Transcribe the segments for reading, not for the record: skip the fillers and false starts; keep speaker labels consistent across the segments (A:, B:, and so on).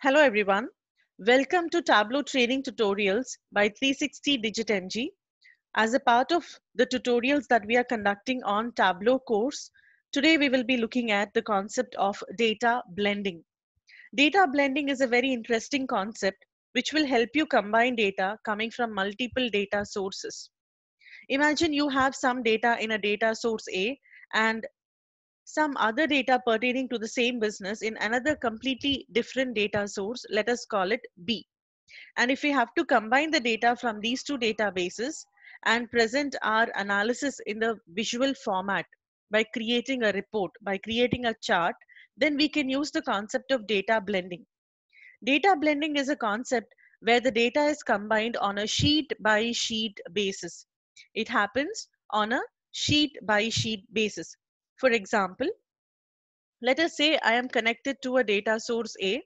A: Hello everyone. Welcome to Tableau training tutorials by 360 Digit NG. As a part of the tutorials that we are conducting on Tableau course, today we will be looking at the concept of data blending. Data blending is a very interesting concept which will help you combine data coming from multiple data sources. Imagine you have some data in a data source A and some other data pertaining to the same business in another completely different data source, let us call it B. And if we have to combine the data from these two databases and present our analysis in the visual format by creating a report, by creating a chart, then we can use the concept of data blending. Data blending is a concept where the data is combined on a sheet by sheet basis. It happens on a sheet by sheet basis. For example, let us say I am connected to a data source A,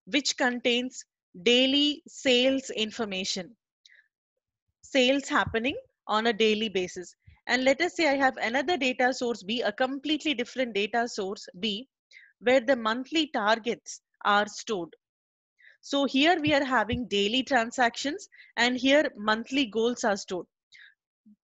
A: which contains daily sales information, sales happening on a daily basis. And let us say I have another data source B, a completely different data source B, where the monthly targets are stored. So here we are having daily transactions and here monthly goals are stored.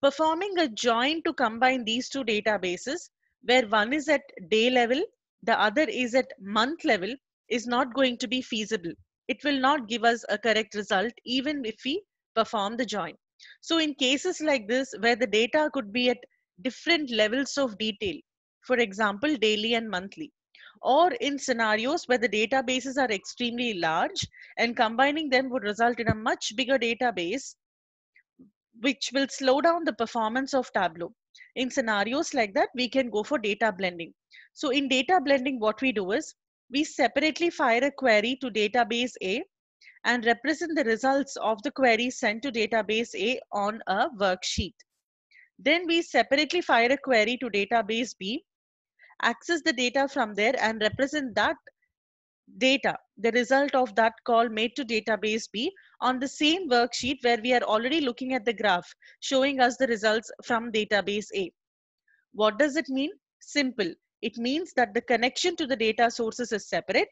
A: Performing a join to combine these two databases, where one is at day level, the other is at month level, is not going to be feasible. It will not give us a correct result even if we perform the join. So in cases like this, where the data could be at different levels of detail, for example, daily and monthly, or in scenarios where the databases are extremely large and combining them would result in a much bigger database, which will slow down the performance of Tableau. In scenarios like that, we can go for data blending. So in data blending, what we do is we separately fire a query to database A and represent the results of the query sent to database A on a worksheet. Then we separately fire a query to database B, access the data from there and represent that data, the result of that call made to database B on the same worksheet where we are already looking at the graph showing us the results from database A. What does it mean? Simple. It means that the connection to the data sources is separate.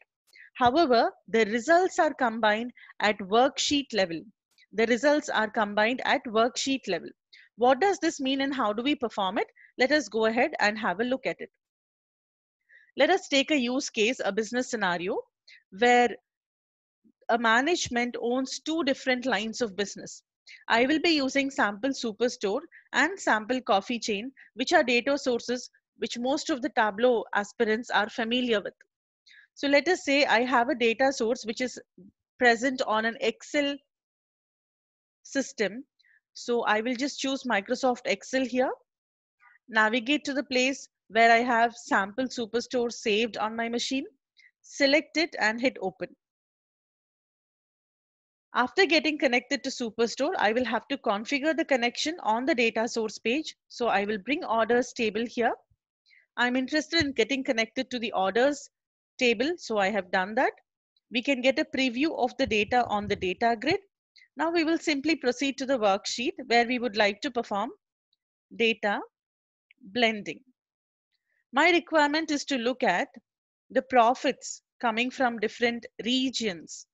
A: However, the results are combined at worksheet level. The results are combined at worksheet level. What does this mean and how do we perform it? Let us go ahead and have a look at it. Let us take a use case, a business scenario where a management owns two different lines of business. I will be using Sample Superstore and Sample Coffee Chain, which are data sources which most of the Tableau aspirants are familiar with. So let us say I have a data source which is present on an Excel system. So I will just choose Microsoft Excel here, navigate to the place where I have Sample Superstore saved on my machine, select it and hit open. After getting connected to Superstore, I will have to configure the connection on the data source page. So I will bring orders table here. I'm interested in getting connected to the orders table. So I have done that. We can get a preview of the data on the data grid. Now we will simply proceed to the worksheet where we would like to perform data blending. My requirement is to look at the profits coming from different regions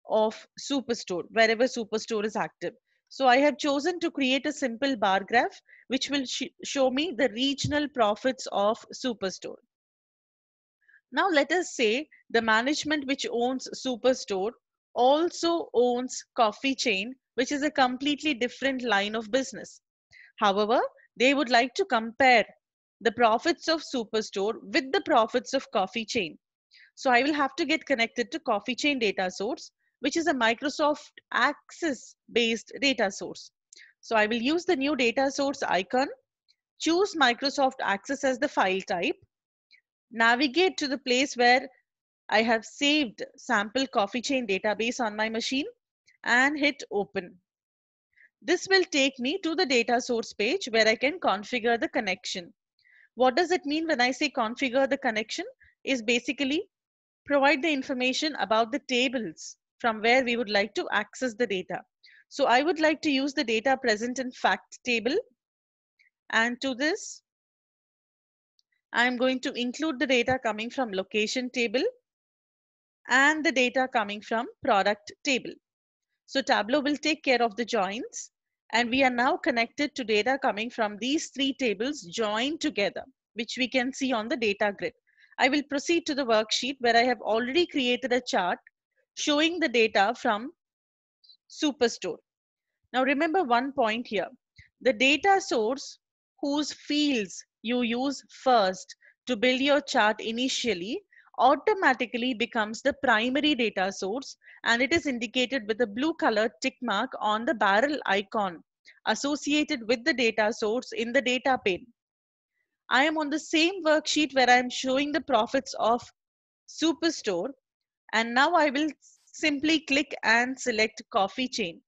A: of Superstore, wherever Superstore is active. So I have chosen to create a simple bar graph, which will show me the regional profits of Superstore. Now let us say the management which owns Superstore also owns Coffee Chain, which is a completely different line of business. However, they would like to compare the profits of Superstore with the profits of Coffee Chain. So I will have to get connected to Coffee Chain data source, which is a Microsoft Access based data source. So I will use the new data source icon, choose Microsoft Access as the file type, navigate to the place where I have saved sample Coffee Chain database on my machine and hit open. This will take me to the data source page where I can configure the connection. What does it mean when I say configure the connection? Is basically provide the information about the tables from where we would like to access the data. So I would like to use the data present in fact table, and to this I am going to include the data coming from location table and the data coming from product table. So Tableau will take care of the joins, and we are now connected to data coming from these three tables joined together, which we can see on the data grid. I will proceed to the worksheet where I have already created a chart showing the data from Superstore. Now remember one point here. The data source whose fields you use first to build your chart initially automatically becomes the primary data source, and it is indicated with a blue colored tick mark on the barrel icon associated with the data source in the data pane. I am on the same worksheet where I am showing the profits of Superstore, and now I will simply click and select coffee chain.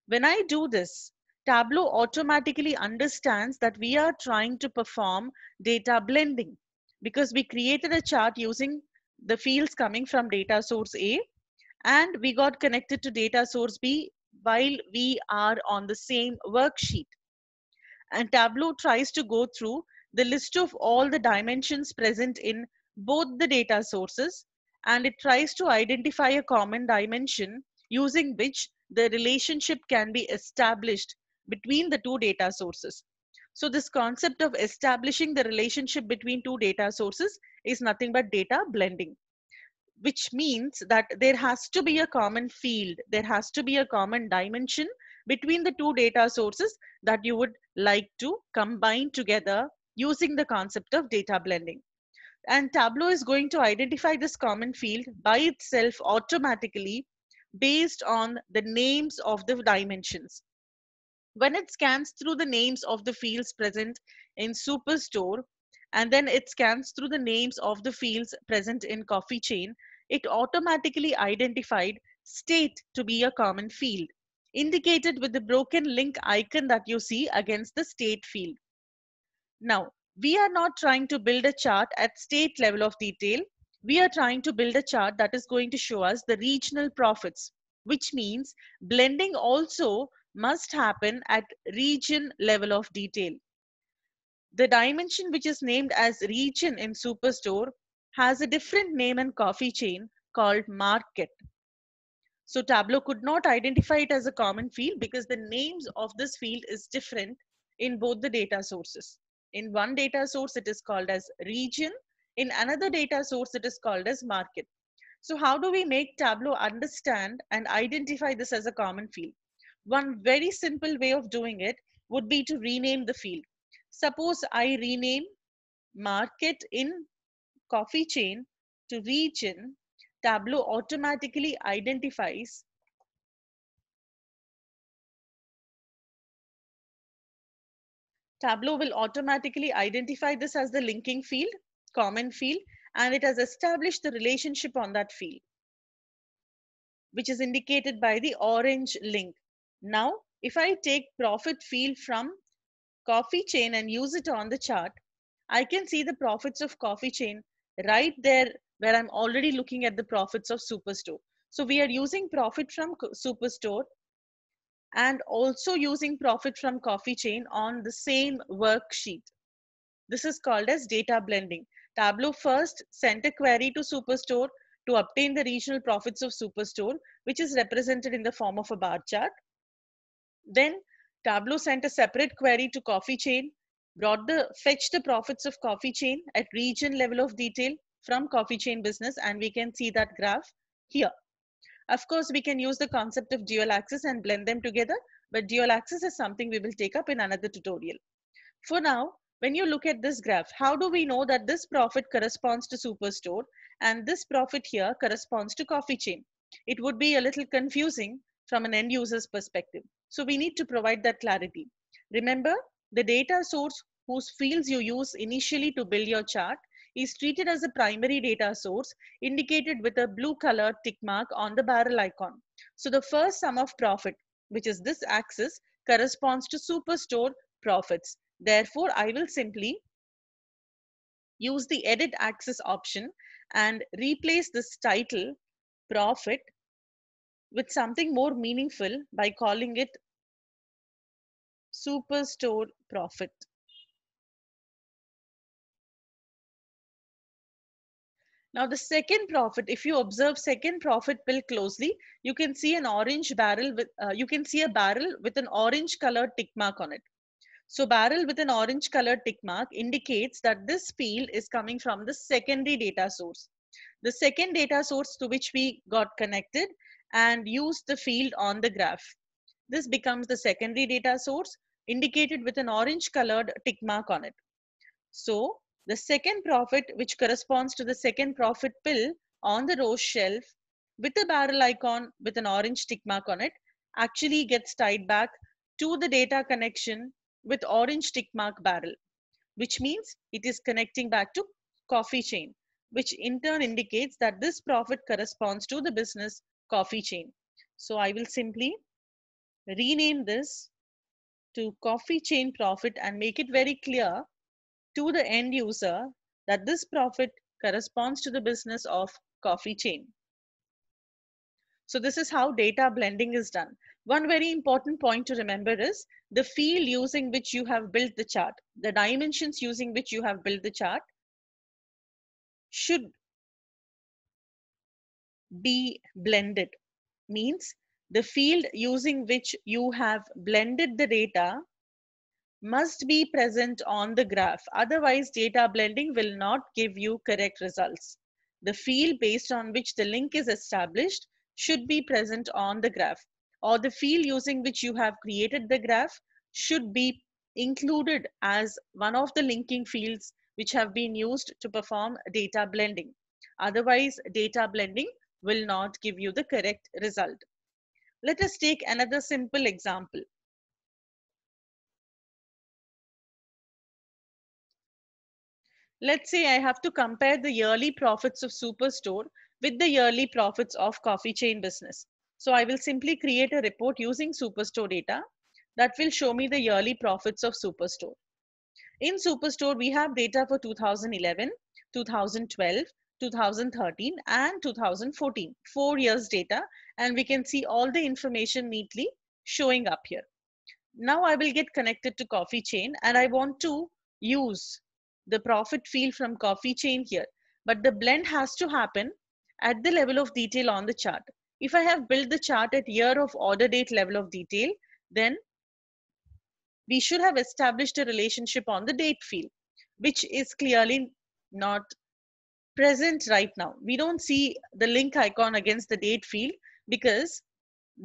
A: When I do this, Tableau automatically understands that we are trying to perform data blending because we created a chart using the fields coming from data source A, and we got connected to data source B while we are on the same worksheet. And Tableau tries to go through the list of all the dimensions present in both the data sources, and it tries to identify a common dimension using which the relationship can be established between the two data sources. So this concept of establishing the relationship between two data sources is nothing but data blending, which means that there has to be a common field, there has to be a common dimension between the two data sources that you would like to combine together using the concept of data blending. And Tableau is going to identify this common field by itself automatically based on the names of the dimensions. When it scans through the names of the fields present in Superstore, and then it scans through the names of the fields present in Coffee Chain, it automatically identified state to be a common field, indicated with the broken link icon that you see against the state field. Now, we are not trying to build a chart at state level of detail. We are trying to build a chart that is going to show us the regional profits, which means blending also must happen at region level of detail. The dimension which is named as region in Superstore has a different name in Coffee Chain called market. So Tableau could not identify it as a common field because the names of this field is different in both the data sources. In one data source, it is called as region. In another data source, it is called as market. So how do we make Tableau understand and identify this as a common field? One very simple way of doing it would be to rename the field. Suppose I rename market in Coffee Chain to region. Tableau automatically identifies Tableau will automatically identify this as the linking field, common field, and it has established the relationship on that field, which is indicated by the orange link. Now, if I take profit field from Coffee Chain and use it on the chart, I can see the profits of Coffee Chain right there where I'm already looking at the profits of Superstore. So we are using profit from Superstore and also using profit from Coffee Chain on the same worksheet. This is called as data blending. Tableau first sent a query to Superstore to obtain the regional profits of Superstore, which is represented in the form of a bar chart. Then Tableau sent a separate query to Coffee Chain, fetched the profits of Coffee Chain at region level of detail from Coffee Chain business, and we can see that graph here. Of course, we can use the concept of dual axis and blend them together, but dual axis is something we will take up in another tutorial. For now, when you look at this graph, how do we know that this profit corresponds to Superstore and this profit here corresponds to Coffee Chain? It would be a little confusing from an end user's perspective. So we need to provide that clarity. Remember, the data source whose fields you use initially to build your chart is treated as a primary data source indicated with a blue colored tick mark on the barrel icon. So the first sum of profit, which is this axis, corresponds to Superstore profits. Therefore, I will simply use the edit axis option and replace this title profit with something more meaningful by calling it Superstore profit. Now the second profit, if you observe second profit bill closely, you can see an orange barrel with, you can see a barrel with an orange colored tick mark on it. So barrel with an orange colored tick mark indicates that this field is coming from the secondary data source. The second data source to which we got connected and used the field on the graph. This becomes the secondary data source indicated with an orange colored tick mark on it. So the second profit, which corresponds to the second profit pill on the row shelf with a barrel icon with an orange tick mark on it, actually gets tied back to the data connection with orange tick mark barrel, which means it is connecting back to coffee chain, which in turn indicates that this profit corresponds to the business coffee chain. So I will simply rename this to coffee chain profit and make it very clear to the end user that this profit corresponds to the business of coffee chain. So this is how data blending is done. One very important point to remember is the field using which you have built the chart, the dimensions using which you have built the chart should be blended. Means the field using which you have blended the data must be present on the graph. Otherwise, data blending will not give you correct results. The field based on which the link is established should be present on the graph, or the field using which you have created the graph should be included as one of the linking fields which have been used to perform data blending. Otherwise, data blending will not give you the correct result. Let us take another simple example. Let's say I have to compare the yearly profits of Superstore with the yearly profits of coffee chain business. So I will simply create a report using Superstore data that will show me the yearly profits of Superstore. In Superstore, we have data for 2011, 2012, 2013 and 2014, 4 years data, and we can see all the information neatly showing up here. Now I will get connected to coffee chain and I want to use the profit field from coffee chain here. But the blend has to happen at the level of detail on the chart. If I have built the chart at year of order date level of detail, then we should have established a relationship on the date field, which is clearly not present right now. We don't see the link icon against the date field because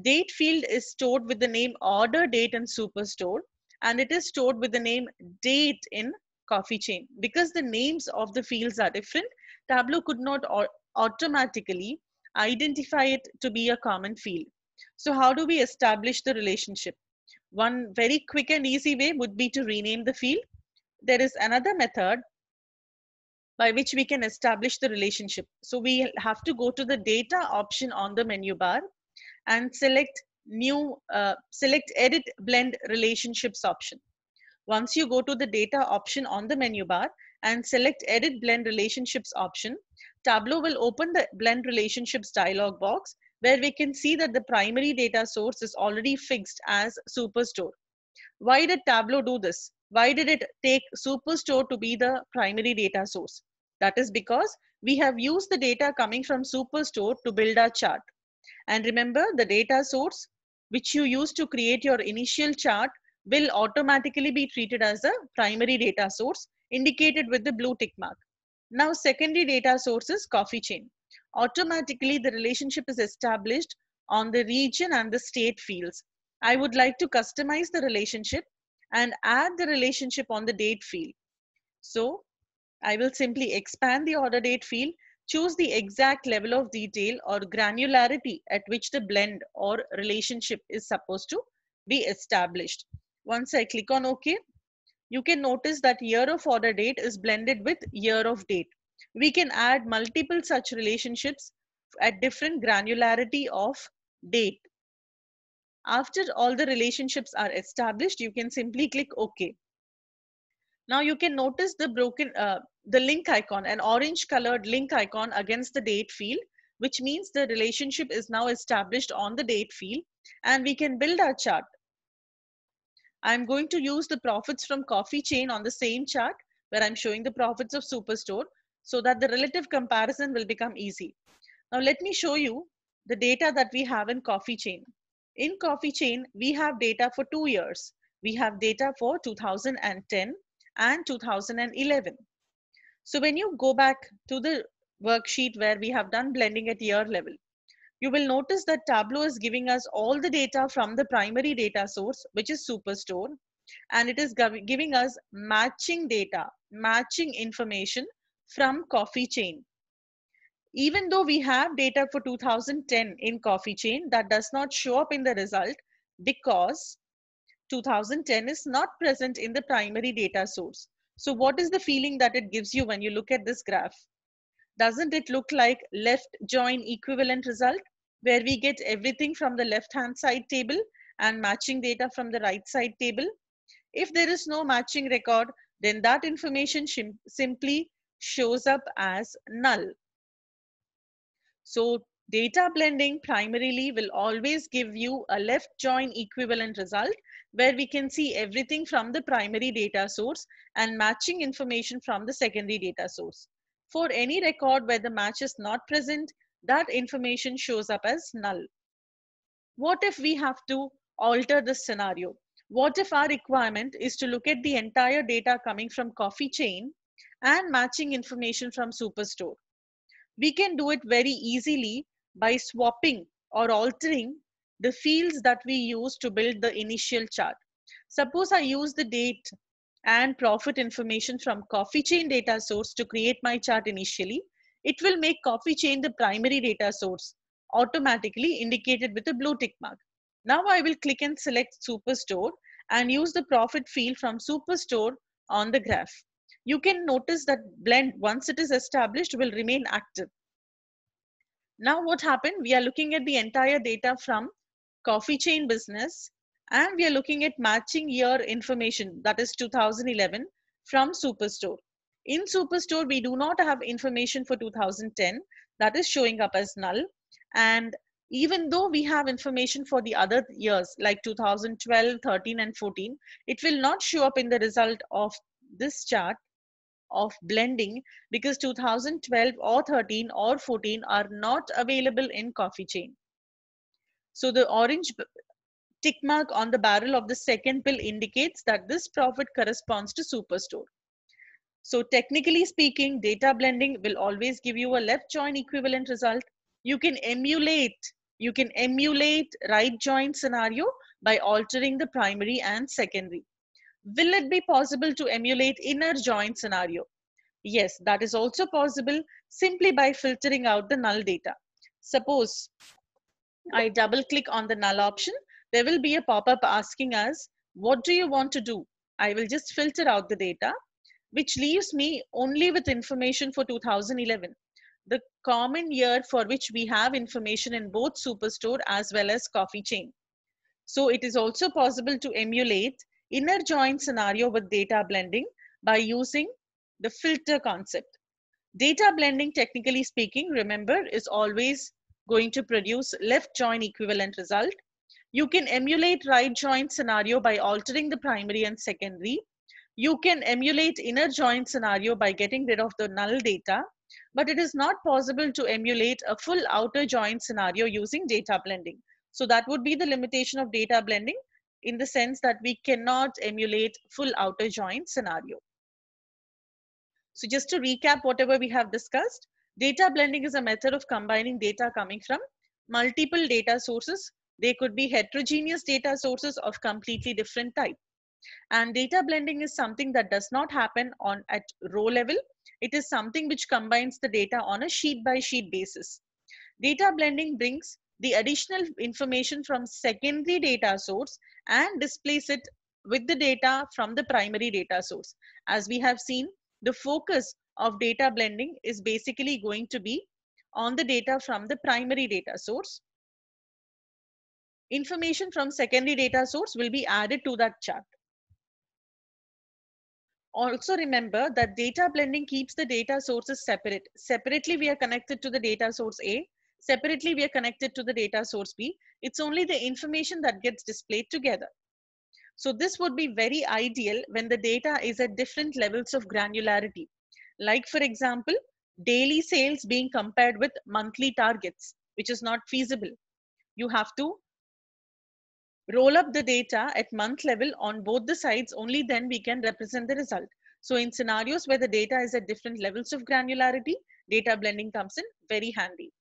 A: date field is stored with the name order date in Superstore and it is stored with the name date in coffee chain. Because the names of the fields are different, Tableau could not automatically identify it to be a common field. So how do we establish the relationship? One very quick and easy way would be to rename the field. There is another method by which we can establish the relationship. So we have to go to the data option on the menu bar and select edit blend relationships option. Once you go to the data option on the menu bar and select edit blend relationships option, Tableau will open the blend relationships dialog box where we can see that the primary data source is already fixed as Superstore. Why did Tableau do this? Why did it take Superstore to be the primary data source? That is because we have used the data coming from Superstore to build our chart. And remember, the data source which you use to create your initial chart will automatically be treated as a primary data source indicated with the blue tick mark. Now, secondary data source is coffee chain. Automatically, the relationship is established on the region and the state fields. I would like to customize the relationship and add the relationship on the date field. So I will simply expand the order date field, choose the exact level of detail or granularity at which the blend or relationship is supposed to be established. Once I click on OK, you can notice that year of order date is blended with year of date. We can add multiple such relationships at different granularity of date. After all the relationships are established, you can simply click OK. Now you can notice the link icon, an orange colored link icon against the date field, which means the relationship is now established on the date field and we can build our chart. I'm going to use the profits from coffee chain on the same chart where I'm showing the profits of Superstore. so that the relative comparison will become easy. Now let me show you the data that we have in Coffee Chain. In Coffee Chain, we have data for 2 years. We have data for 2010 and 2011. So when you go back to the worksheet where we have done blending at year level, you will notice that Tableau is giving us all the data from the primary data source, which is Superstore, and it is giving us matching data, matching information from Coffee Chain. Even though we have data for 2010 in Coffee Chain, that does not show up in the result because 2010 is not present in the primary data source. So what is the feeling that it gives you when you look at this graph? Doesn't it look like left join equivalent result, where we get everything from the left hand side table and matching data from the right side table? If there is no matching record, then that information simply shows up as null. So data blending primarily will always give you a left join equivalent result, where we can see everything from the primary data source and matching information from the secondary data source. For any record where the match is not present, that information shows up as null. What if we have to alter this scenario? What if our requirement is to look at the entire data coming from Coffee Chain and matching information from Superstore? We can do it very easily by swapping or altering the fields that we use to build the initial chart. Suppose I use the date and profit information from Coffee Chain data source to create my chart initially. It will make Coffee Chain the primary data source, automatically indicated with a blue tick mark. Now I will click and select Superstore and use the profit field from Superstore on the graph. You can notice that blend, once it is established, will remain active. Now what happened? We are looking at the entire data from Coffee Chain business, and we are looking at matching year information, that is 2011, from Superstore. In Superstore, we do not have information for 2010, that is showing up as null. And even though we have information for the other years like 2012, 13 and 14, it will not show up in the result of this chart of blending because 2012 or 13 or 14 are not available in Coffee Chain. So the orange tick mark on the barrel of the second pill indicates that this profit corresponds to Superstore. So technically speaking, data blending will always give you a left join equivalent result. You can emulate right join scenario by altering the primary and secondary. Will it be possible to emulate inner join scenario? Yes, that is also possible simply by filtering out the null data. Suppose I double click on the null option, there will be a pop-up asking us, what do you want to do? I will just filter out the data, which leaves me only with information for 2011, the common year for which we have information in both Superstore as well as Coffee Chain. So it is also possible to emulate inner join scenario with data blending by using the filter concept. Data blending, technically speaking, remember, is always going to produce left join equivalent result. You can emulate right join scenario by altering the primary and secondary. You can emulate inner join scenario by getting rid of the null data, but it is not possible to emulate a full outer join scenario using data blending. So that would be the limitation of data blending, in the sense that we cannot emulate full outer join scenario. So just to recap whatever we have discussed, data blending is a method of combining data coming from multiple data sources. They could be heterogeneous data sources of completely different type. And data blending is something that does not happen at row level. It is something which combines the data on a sheet by sheet basis. Data blending brings the additional information from secondary data source and displays it with the data from the primary data source. As we have seen, the focus of data blending is basically going to be on the data from the primary data source. Information from secondary data source will be added to that chart. Also remember that data blending keeps the data sources separate. Separately, we are connected to the data source A. Separately, we are connected to the data source B. It's only the information that gets displayed together. So this would be very ideal when the data is at different levels of granularity. Like for example, daily sales being compared with monthly targets, which is not feasible. You have to roll up the data at month level on both the sides, only then we can represent the result. So in scenarios where the data is at different levels of granularity, data blending comes in very handy.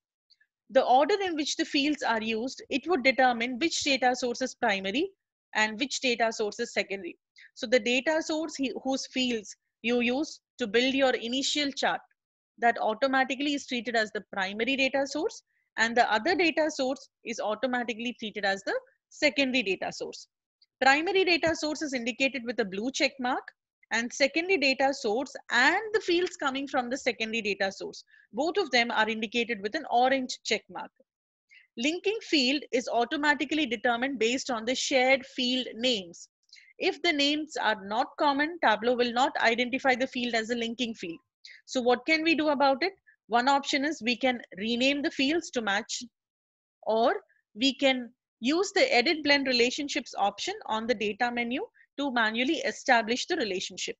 A: The order in which the fields are used, it would determine which data source is primary and which data source is secondary. So the data source whose fields you use to build your initial chart, that automatically is treated as the primary data source, and the other data source is automatically treated as the secondary data source. Primary data source is indicated with a blue check mark, and secondary data source and the fields coming from the secondary data source, both of them are indicated with an orange check mark. Linking field is automatically determined based on the shared field names. If the names are not common, Tableau will not identify the field as a linking field. So what can we do about it? One option is we can rename the fields to match, or we can use the edit blend relationships option on the data menu to manually establish the relationship.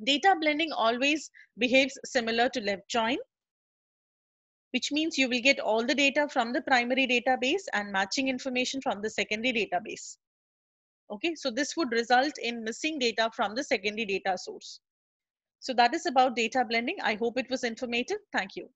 A: Data blending always behaves similar to left join, which means you will get all the data from the primary database and matching information from the secondary database. Okay, so this would result in missing data from the secondary data source. So that is about data blending. I hope it was informative. Thank you.